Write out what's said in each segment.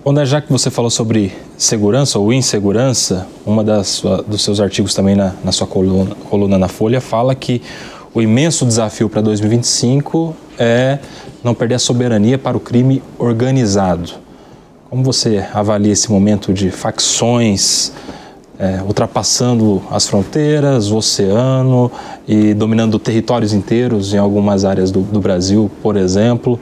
André, já que você falou sobre segurança ou insegurança, dos seus artigos também na sua coluna na Folha fala que o imenso desafio para 2025 é não perder a soberania para o crime organizado. Como você avalia esse momento de facções ultrapassando as fronteiras, o oceano e dominando territórios inteiros em algumas áreas do Brasil, por exemplo?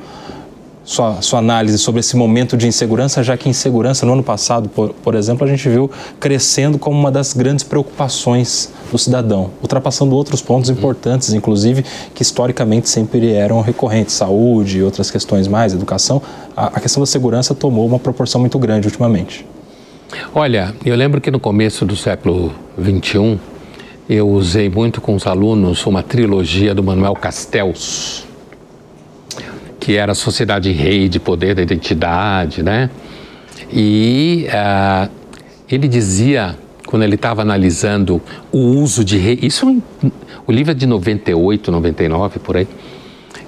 Sua análise sobre esse momento de insegurança, já que insegurança no ano passado, por exemplo, a gente viu crescendo como uma das grandes preocupações do cidadão, ultrapassando outros pontos importantes, inclusive, que historicamente sempre eram recorrentes, saúde e outras questões mais, educação. A questão da segurança tomou uma proporção muito grande ultimamente. Olha, eu lembro que no começo do século XXI, eu usei muito com os alunos uma trilogia do Manuel Castells, que era a Sociedade Rei de Poder da Identidade, né? E ele dizia, quando ele estava analisando o uso de rei, o livro é de 98, 99, por aí.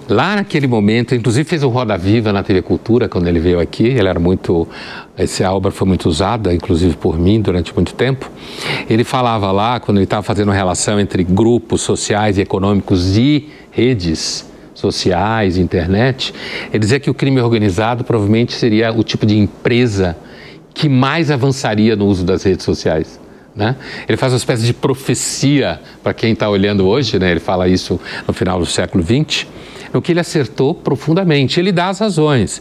Lá naquele momento, inclusive fez um Roda Viva na TV Cultura, quando ele veio aqui, essa obra foi muito usada, inclusive por mim, durante muito tempo. Ele falava lá, quando ele estava fazendo a relação entre grupos sociais e econômicos e redes sociais, internet, ele dizia que o crime organizado provavelmente seria o tipo de empresa que mais avançaria no uso das redes sociais, né? Ele faz uma espécie de profecia para quem está olhando hoje, né? Ele fala isso no final do século XX, no que ele acertou profundamente. Ele dá as razões.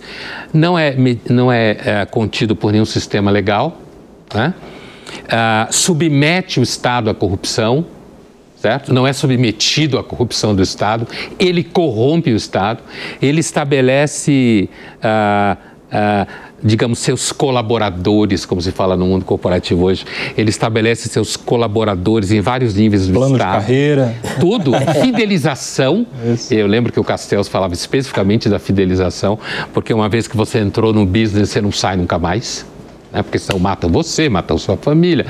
Não é contido por nenhum sistema legal, né? Submete o Estado à corrupção, certo? Não é submetido à corrupção do Estado, ele corrompe o Estado, ele estabelece, digamos, seus colaboradores, como se fala no mundo corporativo hoje, ele estabelece seus colaboradores em vários níveis do Plano Estado. Plano de carreira. Tudo, fidelização. Eu lembro que o Castells falava especificamente da fidelização, porque uma vez que você entrou no business, você não sai nunca mais. Porque senão matam você, matam sua família.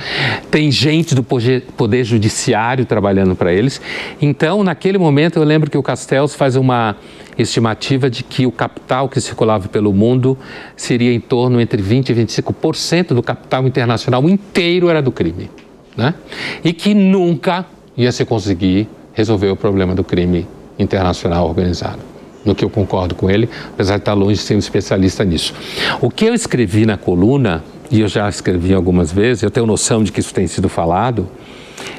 Tem gente do poder judiciário trabalhando para eles. Então, naquele momento, eu lembro que o Castells faz uma estimativa de que o capital que circulava pelo mundo seria em torno entre 20% e 25% do capital internacional inteiro era do crime, né? E que nunca ia se conseguir resolver o problema do crime internacional organizado. No que eu concordo com ele, apesar de estar longe de ser um especialista nisso. O que eu escrevi na coluna, e eu já escrevi algumas vezes, eu tenho noção de que isso tem sido falado,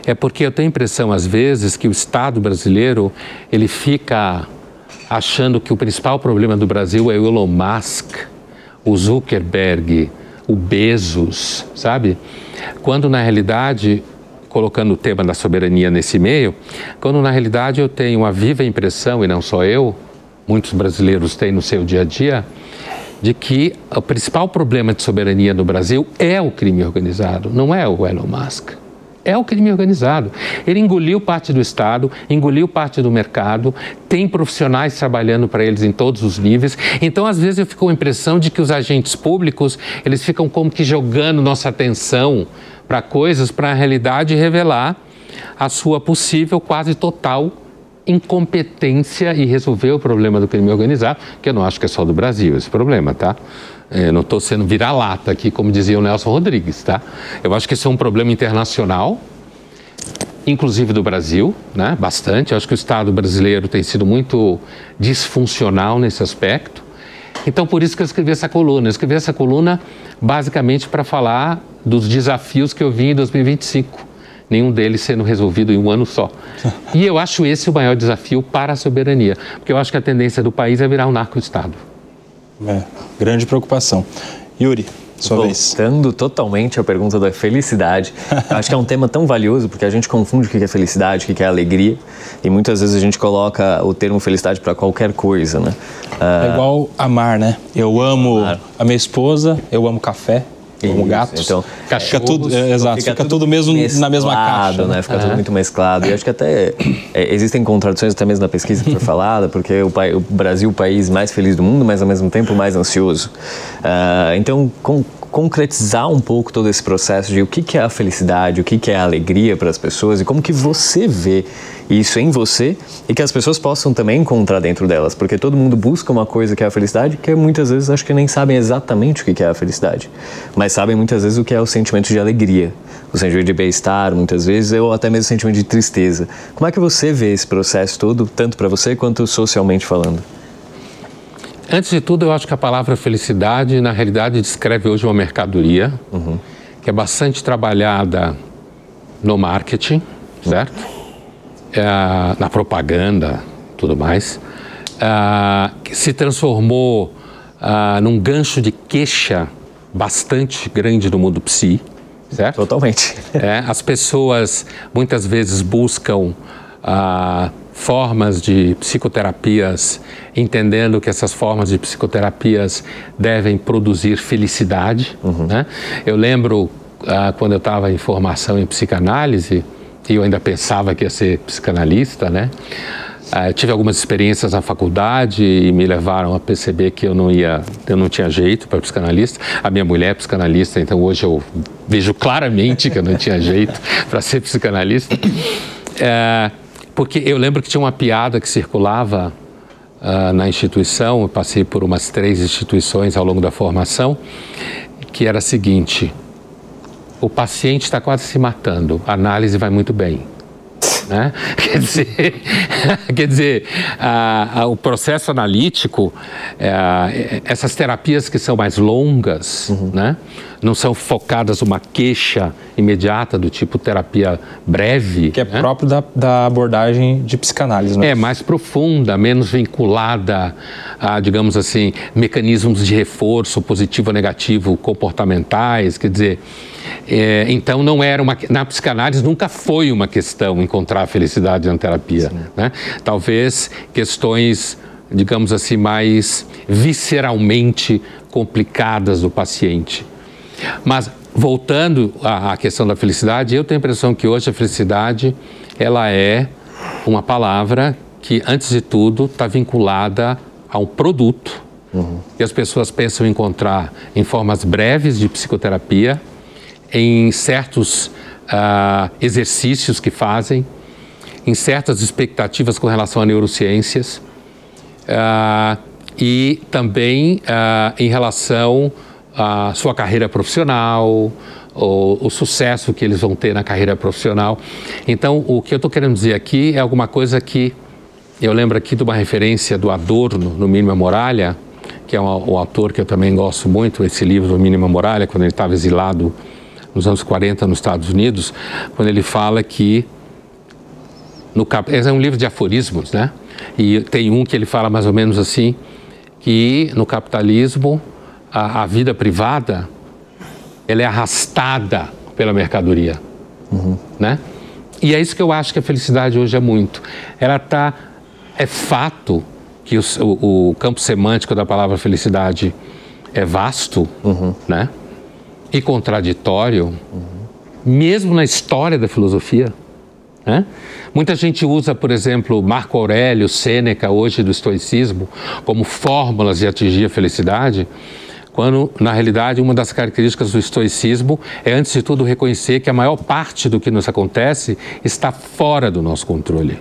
é porque eu tenho a impressão, às vezes, que o Estado brasileiro, ele fica achando que o principal problema do Brasil é o Elon Musk, o Zuckerberg, o Bezos, sabe? Quando, na realidade, colocando o tema da soberania nesse meio, quando, na realidade, eu tenho uma viva impressão, e não só eu, muitos brasileiros têm no seu dia a dia, de que o principal problema de soberania no Brasil é o crime organizado, não é o Elon Musk. É o crime organizado. Ele engoliu parte do Estado, engoliu parte do mercado, tem profissionais trabalhando para eles em todos os níveis. Então, às vezes, eu fico com a impressão de que os agentes públicos, eles ficam como que jogando nossa atenção para coisas, para a realidade revelar a sua possível, quase total incompetência em resolver o problema do crime organizado, que eu não acho que é só do Brasil esse problema, tá? Eu não estou sendo vira-lata aqui, como dizia o Nelson Rodrigues, tá? Eu acho que esse é um problema internacional, inclusive do Brasil, né? Bastante. Eu acho que o Estado brasileiro tem sido muito disfuncional nesse aspecto. Então, por isso que eu escrevi essa coluna. Eu escrevi essa coluna basicamente para falar dos desafios que eu vi em 2025. Nenhum deles sendo resolvido em um ano só. E eu acho esse o maior desafio para a soberania, porque eu acho que a tendência do país é virar um narco-estado. Grande preocupação. Yuri, sua vez. Voltando totalmente à pergunta da felicidade, acho que é um tema tão valioso, porque a gente confunde o que é felicidade, o que é alegria, e muitas vezes a gente coloca o termo felicidade para qualquer coisa, né? É igual amar, né? Eu amo a minha esposa, eu amo café, como gatos. Então, fica tudo, exato, fica tudo mesmo na mesma caixa, né? Fica tudo muito mesclado. E acho que até existem contradições até mesmo na pesquisa que foi falada, porque o Brasil é o país mais feliz do mundo, mas ao mesmo tempo mais ansioso. Então, concretizar um pouco todo esse processo de o que é a felicidade, o que é a alegria para as pessoas e como que você vê isso em você e que as pessoas possam também encontrar dentro delas, porque todo mundo busca uma coisa que é a felicidade, que muitas vezes acho que nem sabem exatamente o que é a felicidade, mas sabem muitas vezes o que é o sentimento de alegria, o sentimento de bem-estar, muitas vezes, ou até mesmo o sentimento de tristeza. Como é que você vê esse processo todo, tanto para você quanto socialmente falando? Antes de tudo, eu acho que a palavra felicidade, na realidade, descreve hoje uma mercadoria que é bastante trabalhada no marketing, certo? Na propaganda, tudo mais. Que se transformou num gancho de queixa bastante grande no mundo psi, certo? Totalmente. As pessoas muitas vezes buscam formas de psicoterapias, entendendo que essas formas de psicoterapias devem produzir felicidade. Né? Eu lembro quando eu estava em formação em psicanálise, e eu ainda pensava que ia ser psicanalista, né? Tive algumas experiências na faculdade e me levaram a perceber que eu não tinha jeito para psicanalista. A minha mulher é psicanalista, então hoje eu vejo claramente que eu não tinha jeito para ser psicanalista. Porque eu lembro que tinha uma piada que circulava na instituição, eu passei por umas 3 instituições ao longo da formação, que era a seguinte: o paciente está quase se matando, a análise vai muito bem. Né? Quer dizer, o processo analítico, essas terapias que são mais longas, né? Não são focadas numa queixa imediata do tipo terapia breve. Que é né? próprio da abordagem de psicanálise. Né? É mais profunda, menos vinculada a, digamos assim, mecanismos de reforço positivo ou negativo comportamentais, quer dizer... então não era na psicanálise nunca foi uma questão encontrar a felicidade na terapia, né? Talvez questões, digamos assim, mais visceralmente complicadas do paciente. Mas voltando à questão da felicidade, eu tenho a impressão que hoje a felicidade ela é uma palavra que antes de tudo está vinculada a um produto que as pessoas pensam encontrar em formas breves de psicoterapia, em certos exercícios que fazem, em certas expectativas com relação a neurociências e também em relação à sua carreira profissional, o sucesso que eles vão ter na carreira profissional. Então, o que eu estou querendo dizer aqui é alguma coisa que eu lembro aqui de uma referência do Adorno, no Mínima Muralha, que é um autor que eu também gosto muito, esse livro do Mínima Muralha, quando ele estava exilado nos anos 40 nos Estados Unidos, quando ele fala que é um livro de aforismos, né? E tem um que ele fala mais ou menos assim, que no capitalismo a vida privada ela é arrastada pela mercadoria, né? E é isso que eu acho que a felicidade hoje é muito. É fato que o campo semântico da palavra felicidade é vasto, né? E contraditório, mesmo na história da filosofia. Né? Muita gente usa, por exemplo, Marco Aurélio, Sêneca, hoje do estoicismo, como fórmulas de atingir a felicidade, quando, na realidade, uma das características do estoicismo é, antes de tudo, reconhecer que a maior parte do que nos acontece está fora do nosso controle.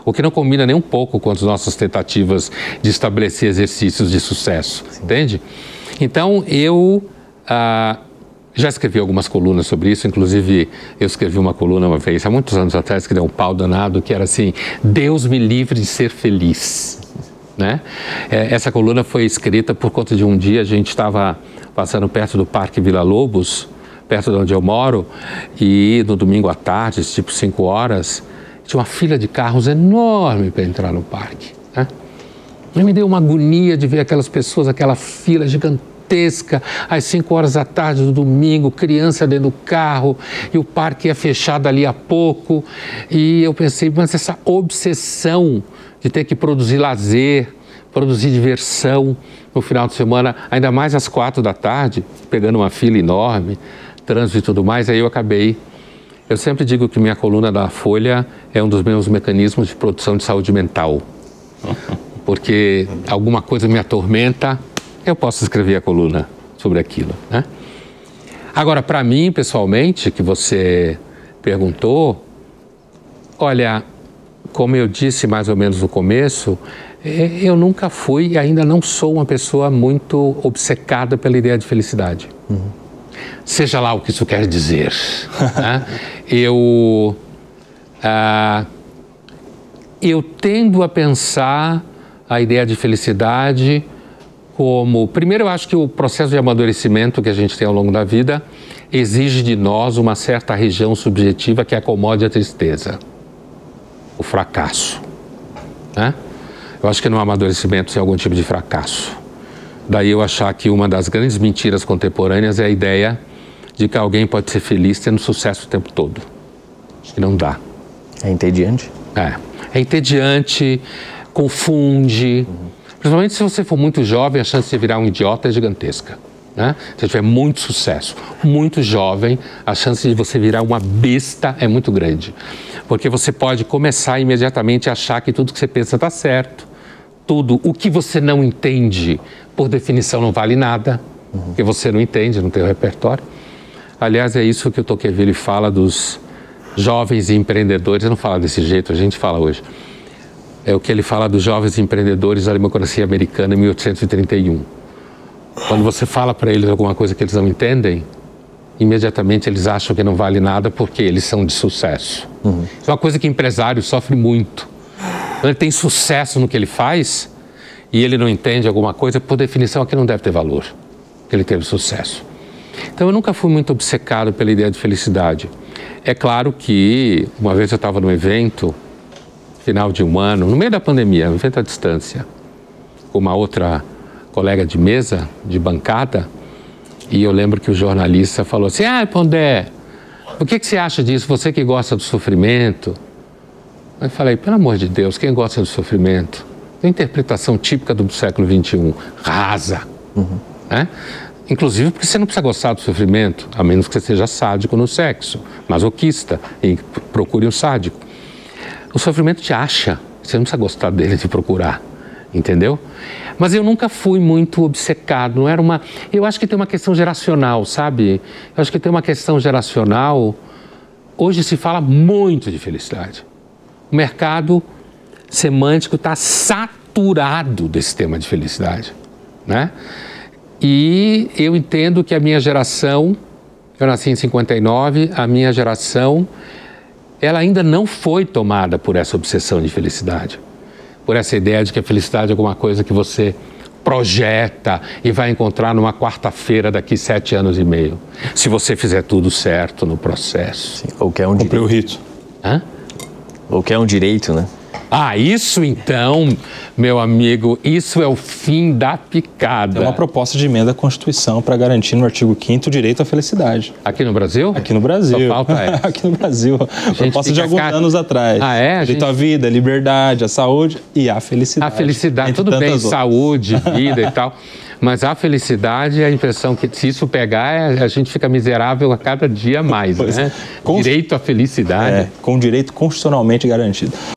O que não combina nem um pouco com as nossas tentativas de estabelecer exercícios de sucesso, entende? Então, eu... já escrevi algumas colunas sobre isso, inclusive eu escrevi uma coluna uma vez, há muitos anos atrás, que deu um pau danado, que era assim: Deus me livre de ser feliz. Né? Essa coluna foi escrita por conta de um dia a gente estava passando perto do Parque Vila Lobos, perto de onde eu moro, e no domingo à tarde, tipo 5 horas, tinha uma fila de carros enorme para entrar no parque. Né? E me deu uma agonia de ver aquelas pessoas, aquela fila gigantesca, às 5 horas da tarde do domingo, criança dentro do carro, e o parque ia fechado ali a pouco. E eu pensei, mas essa obsessão de ter que produzir lazer, produzir diversão no final de semana, ainda mais às 4 da tarde, pegando uma fila enorme, trânsito e tudo mais, aí eu acabei. Eu sempre digo que minha coluna da Folha é um dos meus mecanismos de produção de saúde mental. Porque alguma coisa me atormenta, eu posso escrever a coluna sobre aquilo, né? Agora, para mim, pessoalmente, que você perguntou, olha, como eu disse mais ou menos no começo, eu nunca fui e ainda não sou uma pessoa muito obcecada pela ideia de felicidade. Seja lá o que isso quer dizer. Né? Eu tendo a pensar a ideia de felicidade como... Primeiro, eu acho que o processo de amadurecimento que a gente tem ao longo da vida exige de nós uma certa região subjetiva que acomode a tristeza, o fracasso. Né? Eu acho que no amadurecimento tem algum tipo de fracasso. Daí eu achar que uma das grandes mentiras contemporâneas é a ideia de que alguém pode ser feliz tendo sucesso o tempo todo. Acho que não dá. É entediante? É entediante, confunde. Principalmente se você for muito jovem, a chance de você virar um idiota é gigantesca. Né? Se você tiver muito sucesso, muito jovem, a chance de você virar uma besta é muito grande. Porque você pode começar imediatamente a achar que tudo que você pensa está certo. Tudo o que você não entende, por definição, não vale nada. Porque você não entende, não tem o repertório. Aliás, é isso que o Tocqueville fala dos jovens empreendedores. Ele não fala desse jeito, a gente fala hoje. É o que ele fala dos jovens empreendedores da democracia americana em 1831. Quando você fala para eles alguma coisa que eles não entendem, imediatamente eles acham que não vale nada porque eles são de sucesso. Isso é uma coisa que empresário sofre muito. Quando ele tem sucesso no que ele faz e ele não entende alguma coisa, por definição aquilo não deve ter valor, porque ele teve sucesso. Então eu nunca fui muito obcecado pela ideia de felicidade. É claro que uma vez eu estava num evento, final de um ano, no meio da pandemia, um evento à distância, com uma outra colega de mesa, de bancada, e eu lembro que o jornalista falou assim: Pondé, o que você acha disso? Você que gosta do sofrimento? Eu falei, pelo amor de Deus, quem gosta do sofrimento? Tem interpretação típica do século XXI, rasa. Né? Inclusive porque você não precisa gostar do sofrimento, a menos que você seja sádico no sexo, masoquista, e procure um sádico. O sofrimento te acha, você não precisa gostar dele de procurar, entendeu? Mas eu nunca fui muito obcecado, não era uma... Eu acho que tem uma questão geracional, sabe? Eu acho que tem uma questão geracional. Hoje se fala muito de felicidade. O mercado semântico está saturado desse tema de felicidade, né? E eu entendo que a minha geração, eu nasci em 59, a minha geração, ela ainda não foi tomada por essa obsessão de felicidade. Por essa ideia de que a felicidade é alguma coisa que você projeta e vai encontrar numa quarta-feira daqui 7 anos e meio. Se você fizer tudo certo no processo. Sim, ou que é um direito. O rito. Hã? Ou que é um direito, né? Isso então, meu amigo, isso é o fim da picada. É uma proposta de emenda à Constituição para garantir no artigo 5º o direito à felicidade. Aqui no Brasil? Aqui no Brasil. Só falta essa. Aqui no Brasil. Proposta de alguns anos atrás. Direito à vida, à liberdade, à saúde e à felicidade. A felicidade, tudo bem, outras. Saúde, vida e tal. Mas a felicidade, a impressão que se isso pegar, a gente fica miserável a cada dia mais, né? Direito à felicidade. Com direito constitucionalmente garantido.